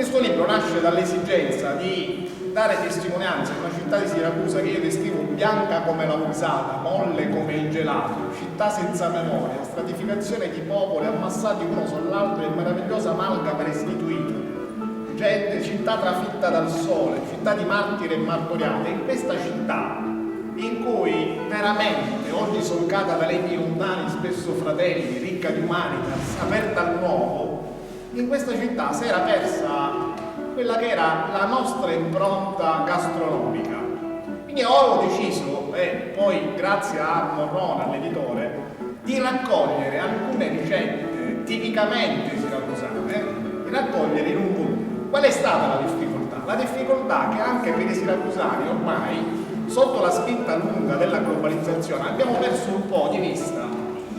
Questo libro nasce dall'esigenza di dare testimonianza di una città di Siracusa che io descrivo bianca come la usata, molle come il gelato, città senza memoria, stratificazione di popoli ammassati uno sull'altro e meravigliosa amalgama restituita. Gente, città trafitta dal sole, città di martiri e martoriate. In questa città, in cui veramente, oggi solcata da legni lontani, spesso fratelli, ricca di humanitas, aperta al nuovo, in questa città si era persa quella che era la nostra impronta gastronomica. Quindi ho deciso, e poi grazie a Morrone, all'editore, di raccogliere alcune ricette tipicamente siracusane, di raccogliere in un volume. Qual è stata la difficoltà? La difficoltà che anche per i siracusani ormai, sotto la spinta lunga della globalizzazione, abbiamo perso un po' di vista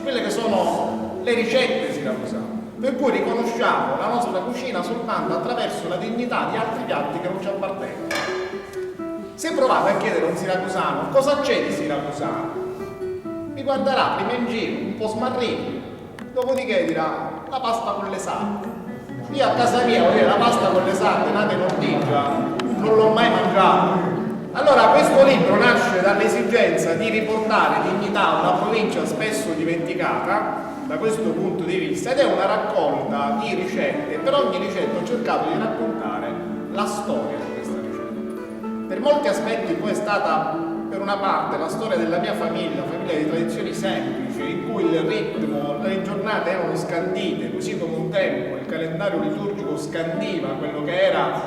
quelle che sono le ricette siracusane, per cui riconosciamo la nostra cucina soltanto attraverso la dignità di altri piatti che non ci appartengono. Se provate a chiedere a un siracusano cosa c'è di siracusano, mi guarderà prima in giro, un po' smarrito, dopodiché dirà la pasta con le sarde. Io a casa mia, voglio dire, la pasta con le sarde nata in Ortigia, non l'ho mai mangiata. Allora questo libro nasce dall'esigenza di riportare dignità a una provincia spesso dimenticata da questo punto di vista, ed è una raccolta di ricette. Per ogni ricetta ho cercato di raccontare la storia di questa ricetta. Per molti aspetti poi è stata, per una parte, la storia della mia famiglia di tradizioni semplici, in cui il ritmo, le giornate erano scandite, così come un tempo il calendario liturgico scandiva quello che era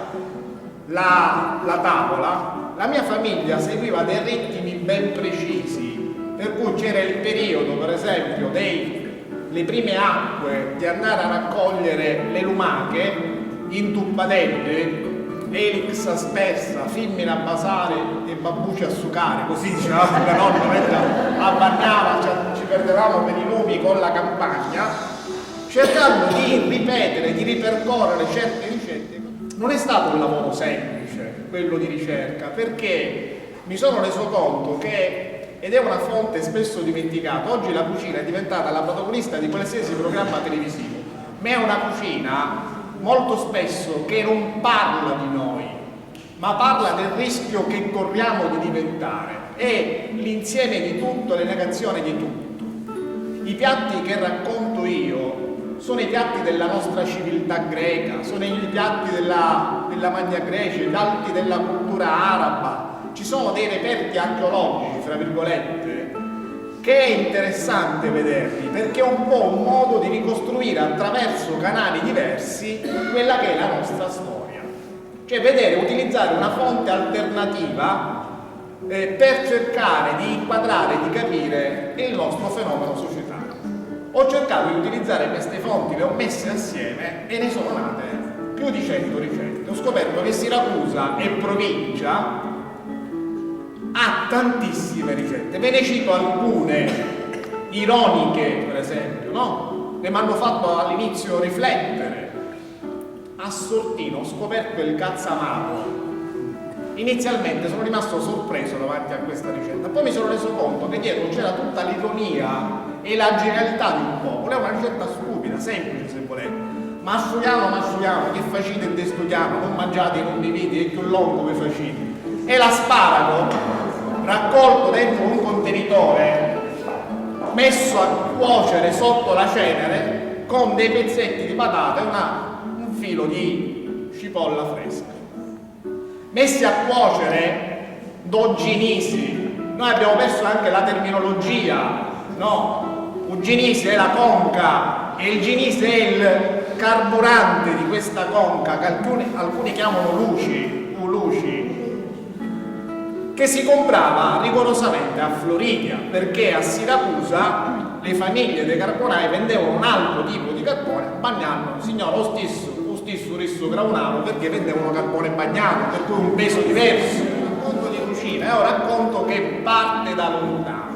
la tavola. La mia famiglia seguiva dei ritmi ben precisi, per cui c'era il periodo, per esempio, le prime acque, di andare a raccogliere le lumache in tuppadelle, elix aspersa, femmina a basare e babbucce a sucare, così diceva la nonna mentre abbagnava, ci perdevamo per i lumi con la campagna, cercando di ripetere, di ripercorrere certe ricette. Non è stato un lavoro semplice quello di ricerca, perché mi sono reso conto che, ed è una fonte spesso dimenticata, oggi la cucina è diventata la protagonista di qualsiasi programma televisivo, ma è una cucina molto spesso che non parla di noi, ma parla del rischio che corriamo di diventare. È l'insieme di tutto, le negazioni di tutto. I piatti che racconto io sono i piatti della nostra civiltà greca, sono i piatti della Magna Grecia, i piatti della cultura araba. Ci sono dei reperti archeologici, fra virgolette, che è interessante vederli, perché è un po' un modo di ricostruire attraverso canali diversi quella che è la nostra storia. Cioè vedere, utilizzare una fonte alternativa per cercare di inquadrare, di capire il nostro fenomeno societario. Ho cercato di utilizzare queste fonti, le ho messe assieme e ne sono nate più di 100 ricette. Ho scoperto che Siracusa è provincia, ha tantissime ricette. Ve ne cito alcune ironiche, per esempio, no? Che mi hanno fatto all'inizio riflettere. A Sortino ho scoperto il cazzamaro. Inizialmente sono rimasto sorpreso davanti a questa ricetta, poi mi sono reso conto che dietro c'era tutta l'ironia e la genialità di un popolo. È una ricetta stupida, semplice se volete. Masciuiano, che facite e destudiamo, non mangiate, non vivete, è più lungo che facite. E l'asparago raccolto dentro un contenitore, messo a cuocere sotto la cenere con dei pezzetti di patata e un filo di cipolla fresca. Messi a cuocere dogginisi. Noi abbiamo perso anche la terminologia, no? Un ginisi è la conca e il ginisi è il carburante di questa conca, che alcuni chiamano luci, che si comprava rigorosamente a Floridia, perché a Siracusa le famiglie dei carbonai vendevano un altro tipo di carbone, bagnando, signora, lo stesso risso graunaro, perché vendevano carbone bagnato, per cui un peso diverso. Un racconto di cucina, è un racconto che parte da lontano.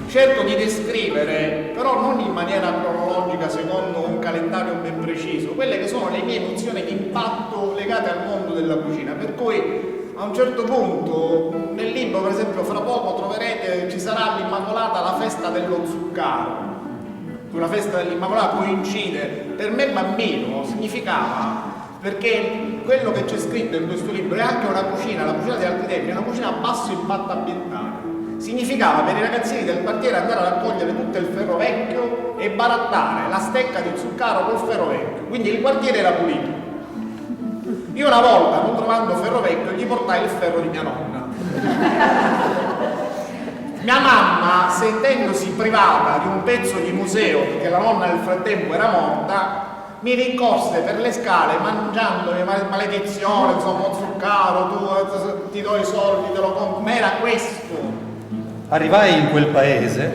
Cerco di descrivere, però non in maniera cronologica secondo un calendario ben preciso, quelle che sono le mie nozioni di impatto legate al mondo della cucina, per cui a un certo punto nel libro, per esempio, fra poco troverete, ci sarà all'Immacolata la festa dello zuccharo. Sulla festa dell'Immacolata coincide, per me bambino significava perché quello che c'è scritto in questo libro è anche una cucina, la cucina di altri tempi, è una cucina a basso impatto ambientale. Significava per i ragazzini del quartiere andare a raccogliere tutto il ferro vecchio e barattare la stecca di zucchero col ferro vecchio, quindi il quartiere era pulito. Io una volta, non trovando ferro vecchio, gli portai il ferro di mia nonna. Mia mamma, sentendosi privata di un pezzo di museo, perché la nonna nel frattempo era morta, mi rincorse per le scale mangiandomi maledizione, insomma, zucchero, tu ti do i soldi, te lo compro, ma era questo. Arrivai in quel paese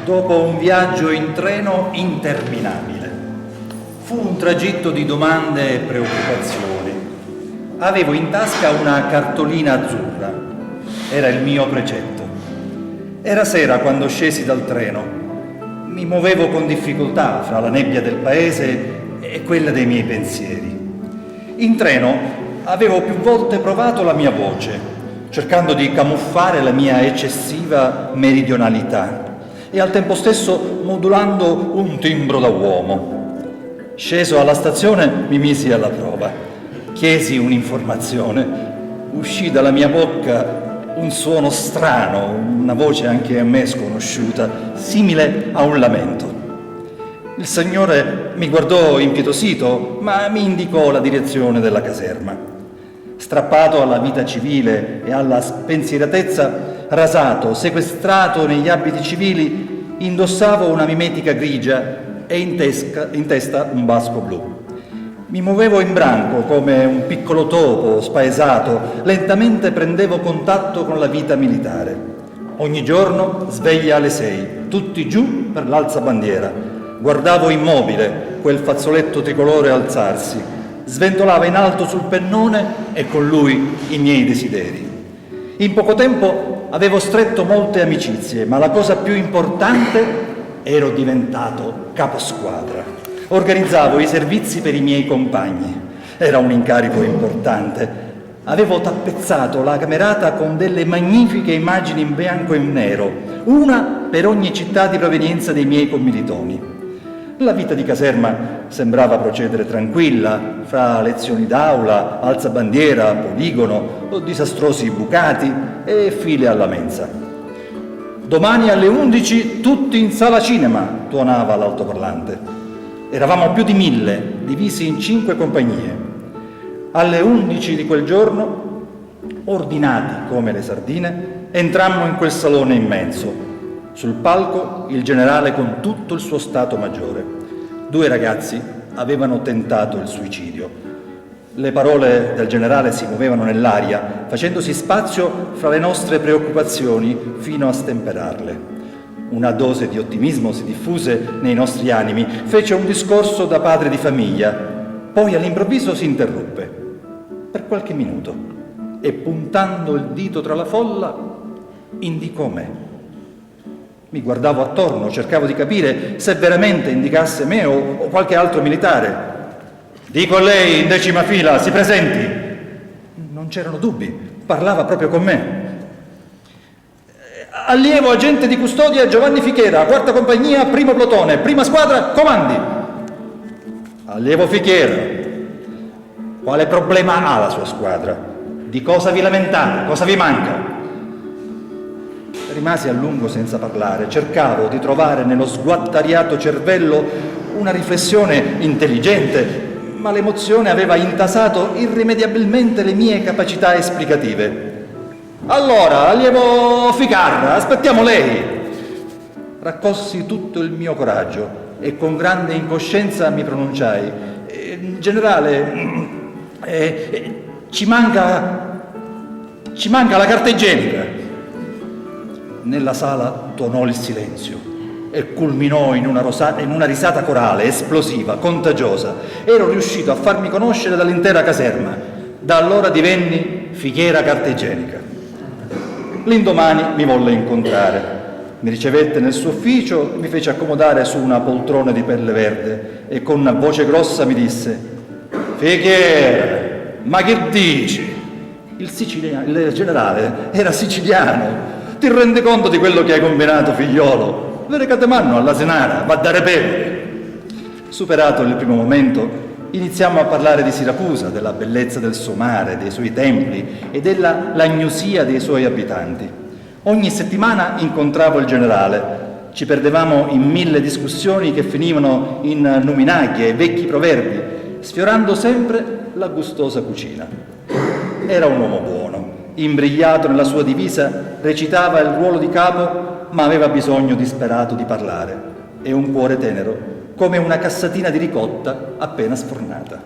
dopo un viaggio in treno interminabile. Fu un tragitto di domande e preoccupazioni. Avevo in tasca una cartolina azzurra. Era il mio precetto. Era sera quando scesi dal treno. Mi muovevo con difficoltà fra la nebbia del paese e quella dei miei pensieri. In treno avevo più volte provato la mia voce, cercando di camuffare la mia eccessiva meridionalità e al tempo stesso modulando un timbro da uomo. Sceso alla stazione mi misi alla prova. Chiesi un'informazione. Uscì dalla mia bocca un suono strano, una voce anche a me sconosciuta, simile a un lamento. Il signore mi guardò impietosito, ma mi indicò la direzione della caserma. Strappato alla vita civile e alla spensieratezza, rasato, sequestrato negli abiti civili, indossavo una mimetica grigia e in testa un basco blu. Mi muovevo in branco come un piccolo topo spaesato, lentamente prendevo contatto con la vita militare. Ogni giorno sveglia alle 6, tutti giù per l'alzabandiera. Guardavo immobile quel fazzoletto tricolore alzarsi, sventolava in alto sul pennone e con lui i miei desideri. In poco tempo avevo stretto molte amicizie, ma la cosa più importante, ero diventato caposquadra. Organizzavo i servizi per i miei compagni. Era un incarico importante. Avevo tappezzato la camerata con delle magnifiche immagini in bianco e nero, una per ogni città di provenienza dei miei commilitoni. La vita di caserma sembrava procedere tranquilla, fra lezioni d'aula, alzabandiera, poligono, disastrosi bucati e file alla mensa. Domani alle 11 tutti in sala cinema, tuonava l'altoparlante. Eravamo più di 1000, divisi in 5 compagnie. Alle 11 di quel giorno, ordinati come le sardine, entrammo in quel salone immenso. Sul palco il generale con tutto il suo stato maggiore. 2 ragazzi avevano tentato il suicidio. Le parole del generale si muovevano nell'aria, facendosi spazio fra le nostre preoccupazioni fino a stemperarle. Una dose di ottimismo si diffuse nei nostri animi, fece un discorso da padre di famiglia, poi all'improvviso si interruppe, per qualche minuto, e puntando il dito tra la folla, indicò me. Mi guardavo attorno, cercavo di capire se veramente indicasse me o qualche altro militare. Dico a lei, in 10ª fila, si presenti. Non c'erano dubbi, parlava proprio con me. Allievo agente di custodia Giovanni Fichera, 4ª compagnia, 1° plotone, 1ª squadra, comandi. Allievo Fichera, quale problema ha la sua squadra? Di cosa vi lamentate? Cosa vi manca? Rimasi a lungo senza parlare, cercavo di trovare nello sguattariato cervello una riflessione intelligente, ma l'emozione aveva intasato irrimediabilmente le mie capacità esplicative. Allora, allievo Ficarra, aspettiamo lei. Raccolsi tutto il mio coraggio e con grande incoscienza mi pronunciai. Generale, ci manca la carta igienica. Nella sala tuonò il silenzio e culminò in una risata corale, esplosiva, contagiosa. Ero riuscito a farmi conoscere dall'intera caserma. Da allora divenni Fichera carta igienica. L'indomani mi volle incontrare. Mi ricevette nel suo ufficio, mi fece accomodare su una poltrona di pelle verde e con una voce grossa mi disse: Fichera, ma che dici? Il generale era siciliano. Ti rendi conto di quello che hai combinato, figliolo? Vere catemanno alla Senara, va a dare pelle. Superato il primo momento, Iniziamo a parlare di Siracusa, della bellezza del suo mare, dei suoi templi e della lagnosia dei suoi abitanti. Ogni settimana incontravo il generale. Ci perdevamo in 1000 discussioni che finivano in luminaglie e vecchi proverbi, sfiorando sempre la gustosa cucina. Era un uomo buono, imbrigliato nella sua divisa, recitava il ruolo di capo, ma aveva bisogno disperato di parlare e un cuore tenero, come una cassatina di ricotta appena sfornata.